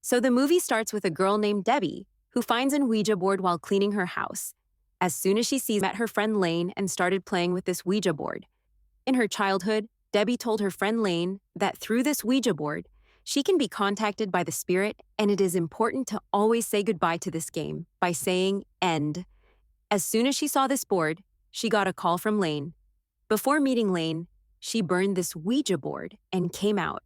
So the movie starts with a girl named Debbie who finds an Ouija board while cleaning her house. As soon as she sees met her friend Lane and started playing with this Ouija board. In her childhood, Debbie told her friend Lane that through this Ouija board, she can be contacted by the spirit and it is important to always say goodbye to this game by saying end. As soon as she saw this board, she got a call from Lane. Before meeting Lane, she burned this Ouija board and came out.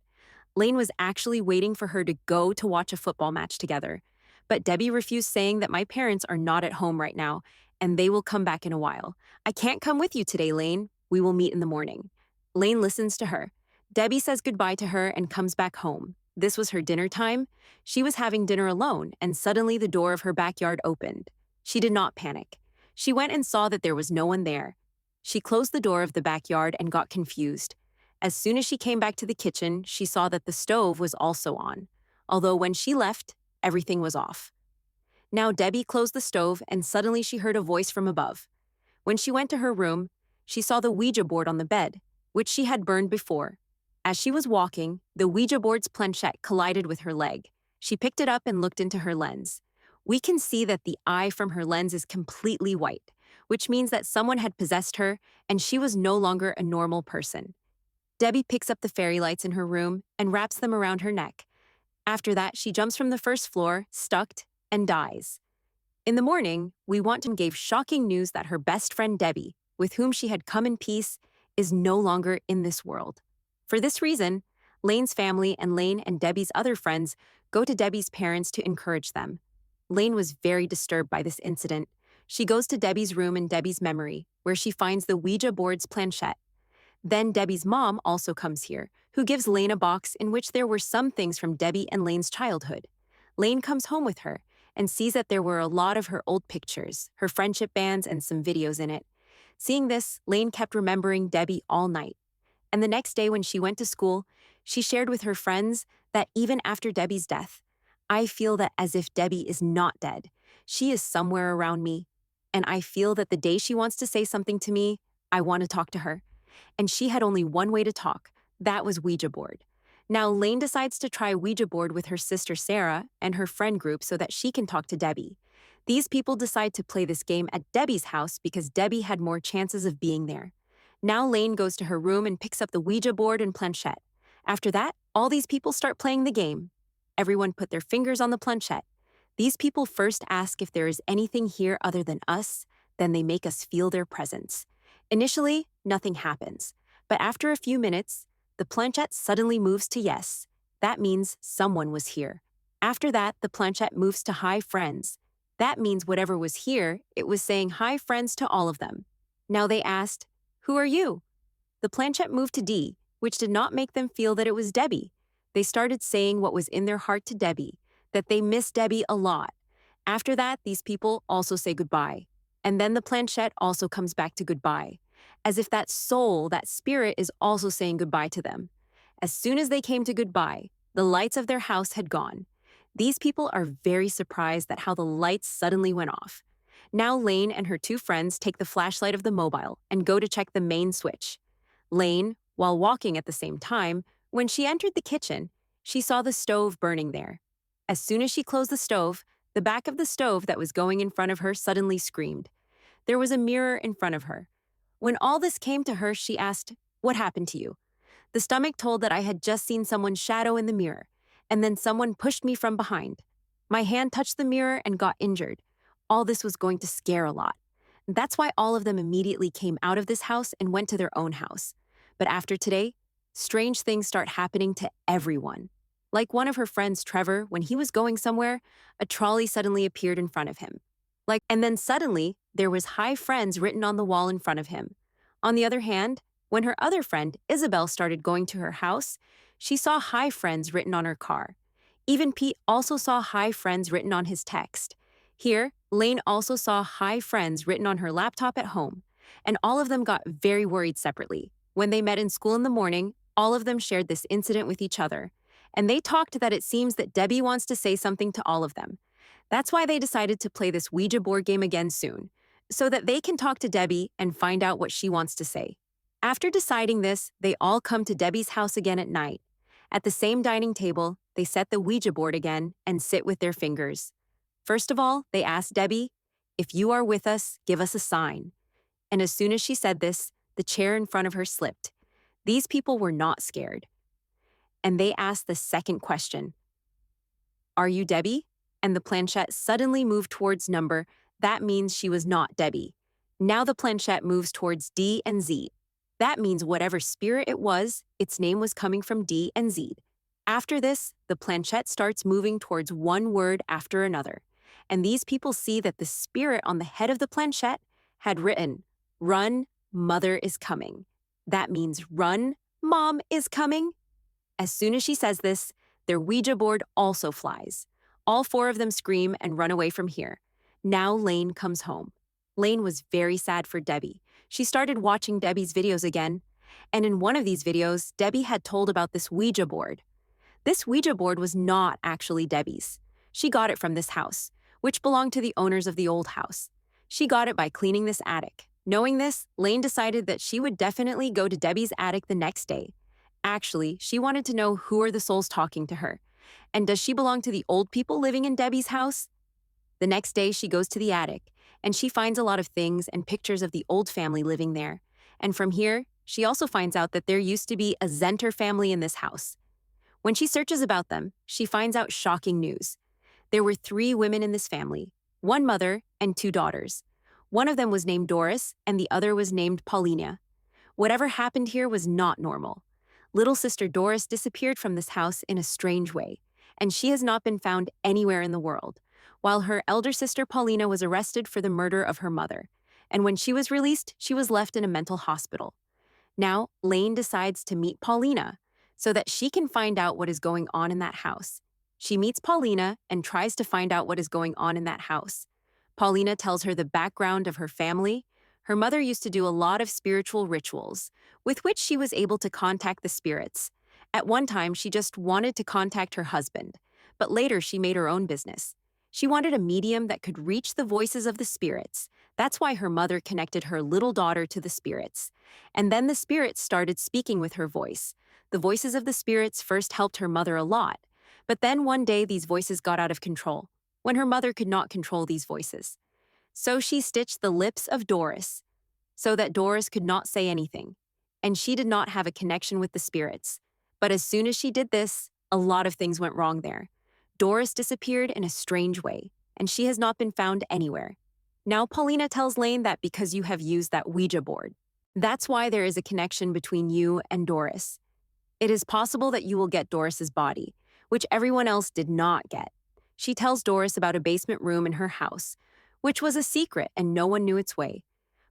Lane was actually waiting for her to go to watch a football match together. But Debbie refused, saying that my parents are not at home right now and they will come back in a while. I can't come with you today, Lane. We will meet in the morning. Lane listens to her. Debbie says goodbye to her and comes back home. This was her dinner time. She was having dinner alone and suddenly the door of her backyard opened. She did not panic. She went and saw that there was no one there. She closed the door of the backyard and got confused. As soon as she came back to the kitchen, she saw that the stove was also on, although when she left, everything was off. Now Debbie closed the stove and suddenly she heard a voice from above. When she went to her room, she saw the Ouija board on the bed, which she had burned before. As she was walking, the Ouija board's planchette collided with her leg. She picked it up and looked into her lens. We can see that the eye from her lens is completely white, which means that someone had possessed her and she was no longer a normal person. Debbie picks up the fairy lights in her room and wraps them around her neck. After that, she jumps from the first floor, stuck, and dies. In the morning, We Want to gave shocking news that her best friend Debbie, with whom she had come in peace, is no longer in this world. For this reason, Lane's family and Lane and Debbie's other friends go to Debbie's parents to encourage them. Lane was very disturbed by this incident. She goes to Debbie's room in Debbie's memory, where she finds the Ouija board's planchette. Then Debbie's mom also comes here, who gives Lane a box in which there were some things from Debbie and Lane's childhood. Lane comes home with her and sees that there were a lot of her old pictures, her friendship bands, and some videos in it. Seeing this, Lane kept remembering Debbie all night. And the next day when she went to school, she shared with her friends that even after Debbie's death, I feel that as if Debbie is not dead. She is somewhere around me. And I feel that the day she wants to say something to me, I want to talk to her. And she had only one way to talk. That was Ouija board. Now Lane decides to try Ouija board with her sister Sarah and her friend group so that she can talk to Debbie. These people decide to play this game at Debbie's house because Debbie had more chances of being there. Now Lane goes to her room and picks up the Ouija board and planchette. After that, all these people start playing the game. Everyone put their fingers on the planchette. These people first ask if there is anything here other than us, then they make us feel their presence. Initially, nothing happens, but after a few minutes, the planchette suddenly moves to yes. That means someone was here. After that, the planchette moves to hi friends. That means whatever was here, it was saying hi friends to all of them. Now they asked, who are you? The planchette moved to D, which did not make them feel that it was Debbie. They started saying what was in their heart to Debbie, that they miss Debbie a lot. After that, these people also say goodbye. And then the planchette also comes back to goodbye, as if that soul, that spirit, is also saying goodbye to them. As soon as they came to goodbye, the lights of their house had gone. These people are very surprised at how the lights suddenly went off. Now Lane and her two friends take the flashlight of the mobile and go to check the main switch. Lane, while walking at the same time, when she entered the kitchen, she saw the stove burning there. As soon as she closed the stove, the back of the stove that was going in front of her suddenly screamed. There was a mirror in front of her. When all this came to her, she asked, what happened to you? The stomach told that I had just seen someone's shadow in the mirror, and then someone pushed me from behind. My hand touched the mirror and got injured. All this was going to scare a lot. That's why all of them immediately came out of this house and went to their own house. But after today, strange things start happening to everyone. Like one of her friends, Trevor, when he was going somewhere, a trolley suddenly appeared in front of him. And then suddenly, there was hi friends written on the wall in front of him. On the other hand, when her other friend, Isabel, started going to her house, she saw hi friends written on her car. Even Pete also saw hi friends written on his text. Here, Lane also saw hi friends written on her laptop at home. And all of them got very worried separately. When they met in school in the morning, all of them shared this incident with each other. And they talked that it seems that Debbie wants to say something to all of them. That's why they decided to play this Ouija board game again soon, so that they can talk to Debbie and find out what she wants to say. After deciding this, they all come to Debbie's house again at night. At the same dining table, they set the Ouija board again and sit with their fingers. First of all, they asked Debbie, "If you are with us, give us a sign." And as soon as she said this, the chair in front of her slipped. These people were not scared. And they asked the second question, "Are you Debbie?" And the planchette suddenly moved towards number. That means she was not Debbie. Now the planchette moves towards D and Z. That means whatever spirit it was, its name was coming from D and Z. After this, the planchette starts moving towards one word after another. And these people see that the spirit on the head of the planchette had written, "Run, mother is coming." That means run, mom is coming. As soon as she says this, their Ouija board also flies. All four of them scream and run away from here. Now Lane comes home. Lane was very sad for Debbie. She started watching Debbie's videos again, and in one of these videos, Debbie had told about this Ouija board. This Ouija board was not actually Debbie's. She got it from this house, which belonged to the owners of the old house. She got it by cleaning this attic. Knowing this, Lane decided that she would definitely go to Debbie's attic the next day. Actually, she wanted to know who are the souls talking to her, and does she belong to the old people living in Debbie's house? The next day, she goes to the attic, and she finds a lot of things and pictures of the old family living there. And from here, she also finds out that there used to be a Zenter family in this house. When she searches about them, she finds out shocking news. There were 3 women in this family, 1 mother and 2 daughters. One of them was named Doris, and the other was named Paulina. Whatever happened here was not normal. Little sister Doris disappeared from this house in a strange way, and she has not been found anywhere in the world, while her elder sister Paulina was arrested for the murder of her mother, and when she was released, she was left in a mental hospital. Now, Lane decides to meet Paulina so that she can find out what is going on in that house. She meets Paulina and tries to find out what is going on in that house. Paulina tells her the background of her family. Her mother used to do a lot of spiritual rituals, with which she was able to contact the spirits. At one time, she just wanted to contact her husband, but later she made her own business. She wanted a medium that could reach the voices of the spirits. That's why her mother connected her little daughter to the spirits. And then the spirits started speaking with her voice. The voices of the spirits first helped her mother a lot, but then one day these voices got out of control, when her mother could not control these voices. So she stitched the lips of Doris, so that Doris could not say anything, and she did not have a connection with the spirits. But as soon as she did this, a lot of things went wrong there. Doris disappeared in a strange way, and she has not been found anywhere. Now Paulina tells Lane that because you have used that Ouija board, that's why there is a connection between you and Doris. It is possible that you will get Doris's body, which everyone else did not get. She tells Doris about a basement room in her house, which was a secret and no one knew its way.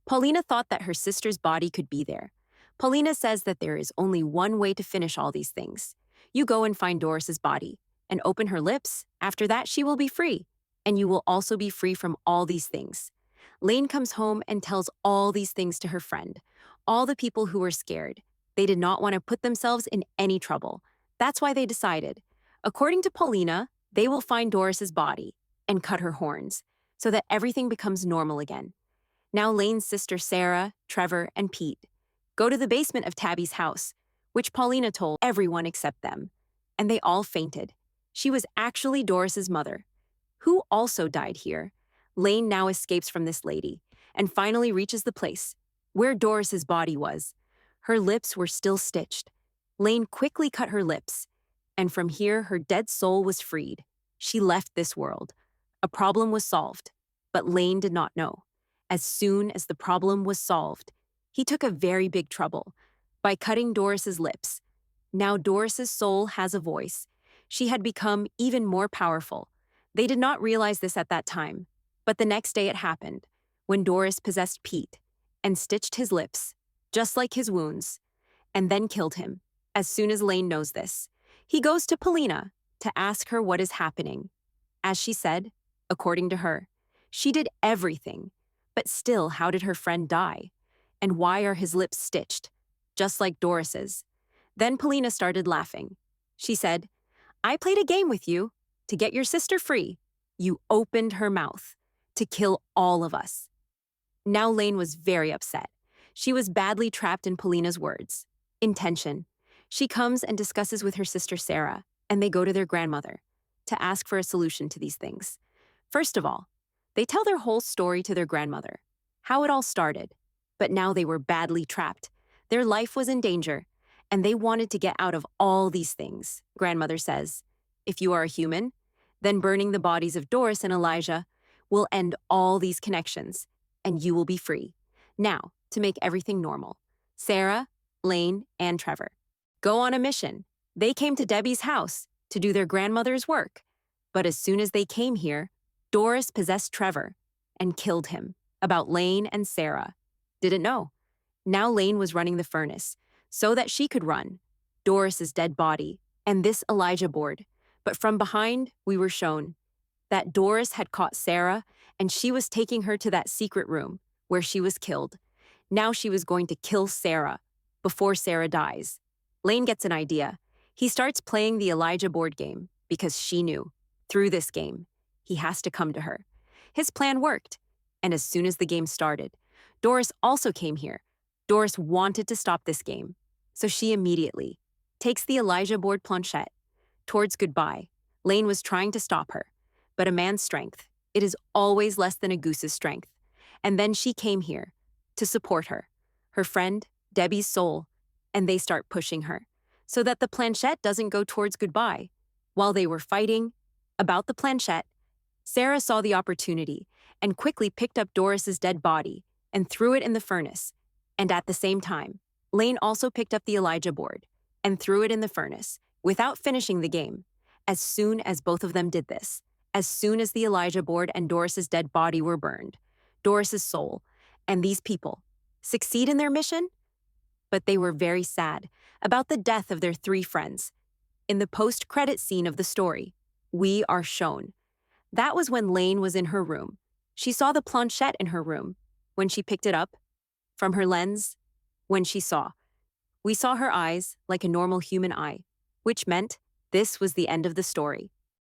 Paulina thought that her sister's body could be there. Paulina says that there is only one way to finish all these things. You go and find Doris's body and open her lips. After that, she will be free, and you will also be free from all these things. Lane comes home and tells all these things to her friend, all the people who were scared. They did not want to put themselves in any trouble. That's why they decided. According to Paulina, they will find Doris's body and cut her horns, so that everything becomes normal again. Now Lane's sister Sarah, Trevor, and Pete go to the basement of Tabby's house, which Paulina told everyone except them, and they all fainted. She was actually Doris's mother, who also died here. Lane now escapes from this lady and finally reaches the place where Doris's body was. Her lips were still stitched. Lane quickly cut her lips, and from here her dead soul was freed. She left this world. A problem was solved, but Lane did not know. As soon as the problem was solved, he took a very big trouble by cutting Doris's lips. Now Doris's soul has a voice. She had become even more powerful. They did not realize this at that time, but the next day it happened, when Doris possessed Pete and stitched his lips, just like his wounds, and then killed him. As soon as Lane knows this, he goes to Paulina to ask her what is happening. As she said, according to her, she did everything, but still, how did her friend die? And why are his lips stitched, just like Doris's? Then Paulina started laughing. She said, "I played a game with you to get your sister free. You opened her mouth to kill all of us." Now Lane was very upset. She was badly trapped in Paulina's words. Intention. She comes and discusses with her sister Sarah, and they go to their grandmother to ask for a solution to these things. First of all, they tell their whole story to their grandmother, how it all started. But now they were badly trapped. Their life was in danger, and they wanted to get out of all these things. Grandmother says, if you are a human, then burning the bodies of Doris and Elijah will end all these connections, and you will be free. Now, to make everything normal, Sarah, Lane, and Trevor go on a mission. They came to Debbie's house to do their grandmother's work. But as soon as they came here, Doris possessed Trevor and killed him. About Lane and Sarah. Didn't know. Now Lane was running the furnace so that she could run Doris's dead body and this Elijah board. But from behind, we were shown that Doris had caught Sarah and she was taking her to that secret room where she was killed. Now she was going to kill Sarah before Sarah dies. Lane gets an idea. He starts playing the Elijah board game because she knew, through this game, he has to come to her. His plan worked, and as soon as the game started, Doris also came here. Doris wanted to stop this game, so she immediately takes the Elijah board planchette towards goodbye. Lane was trying to stop her, but a man's strength, it is always less than a goose's strength. And then she came here to support her friend, Debbie's soul, and they start pushing her so that the planchette doesn't go towards goodbye. While they were fighting about the planchette, Sarah saw the opportunity and quickly picked up Doris's dead body and threw it in the furnace. And at the same time, Lane also picked up the Elijah board and threw it in the furnace without finishing the game. As soon as both of them did this, as soon as the Elijah board and Doris's dead body were burned, Doris's soul and these people succeed in their mission, but they were very sad about the death of their three friends. In the post-credit scene of the story, we are shown. That was when Lane was in her room. She saw the planchette in her room. When she picked it up from her lens, we saw her eyes like a normal human eye, which meant this was the end of the story.